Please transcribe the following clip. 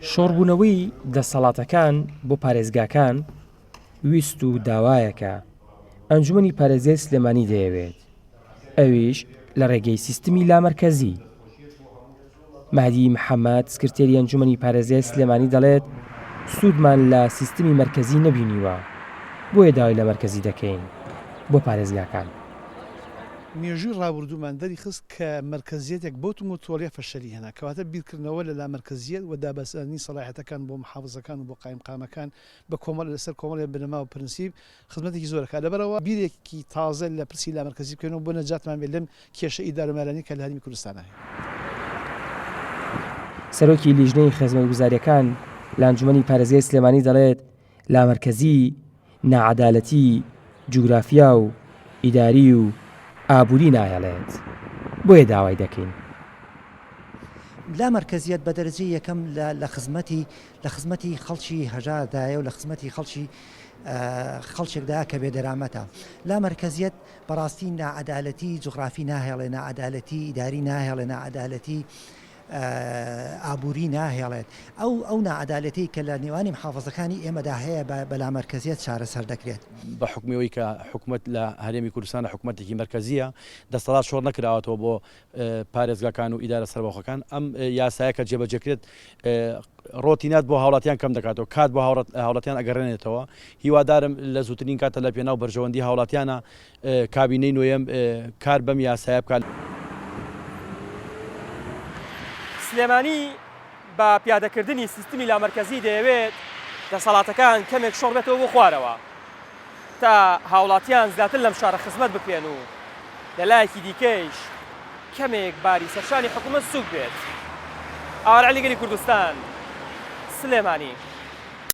شۆڕبوونەوەی دەسەڵاتەکان بۆ پارێزگاکان ویست و داوایەکە ئەنجومەنی پارێزگای سلێمانی دەیەوێت، ئەویش لە ڕێگەی سیستمی لامەرکەزی. مەهدی محەممەد سکرتێری ئەنجومەنی پارێزگای سلێمانی دەڵێت سوودمان لە سیستمی مەرکەزی نەبینیوە، بۆیە داوای لە مەرکەزی دەکەین بۆ پارێزگاکان. مێژووی ڕابردوومان دەریخست کە مرکزیەتێک بۆتم و تۆڵێ فەشەلی هێنا کەواتە بیرکردنەوە لە لامەرکزیەت و دابەزانی سەلاحیەتەکان بۆ محافزەکان و بۆ قایمقامەکان بە کۆمەڵ لەسەر کۆمەڵی بنەما و پرنسیب خزمەتێکی زۆرەکە لەبەرەوە بیرێکی تازە لە پرسی لامەرکزی بکەنەوە بۆ نەجاتمان بێت لەم کێشە ئیدارەمەرانی کە لە هەرمی کوردستانە هەیە. سەرۆکی لیژنەی خزمەتگوزاریەکان لە ئەنجومەنی پارێزگای سلێمانی دەڵێت لامەرکەزی نائەدالەتی جوگرافیا و ئیداری و ئابووری نایەڵێت، بۆیە داوای دەکەین. لا مرکزیت بە دەرەجەی یەکەم لە خزمەتی خەڵکی هەژاردایە و لە خزمەتی خەڵکێکدا کە بێدەرامەتە. لا مرکزیت بەڕاستی نائەدالەتی جوغرافی ناهێڵێ، نائەدالەتی ئیداری ناهێڵێ، نائەدالەتی ئابووری ناهێڵێت. ئەو نائەدالەتی کە لە نێوانی محافزەکانی ئێمەدا هەیە بە لا مرکزیت چارەسەر دەکرێت. بە حکومیەوەی کە حکومەت لە هەرێمی کوردستانە حکومەتێکی مرکزیە دەسەڵات شۆڕ نەکراوەتەوە بۆ پارێزگاکان و ئیدارە سەربەخۆکان. ئەم یاسایە کە جێبەجێکرێت ڕۆتینات بۆ هاوڵاتیان کەم دەکاتەوە، کات بۆ هاوڵاتیان ئەگەڕێنێتەوە. هیوادارم لە زووترین کاتە لە پێناو بەرژەوەندی هاوڵاتیانە کابینەی نوێیەم کار بەم یاسایە بکات. سلێمانی بە پیادەکردنی سیستمی لامەرکەزی دەیەوێت دەسەڵاتەکان کەمێک شۆڕ بێتەوە بۆ خوارەوە تا هاوڵاتیان زیاتر لەم شارە خزمەت بکرێن و لەلایەکی دیکەیش کەمێک باری سەرشانی حکوومەت سووک بێت. ئاوارعەلی گەلی کوردستان، سلێمانی.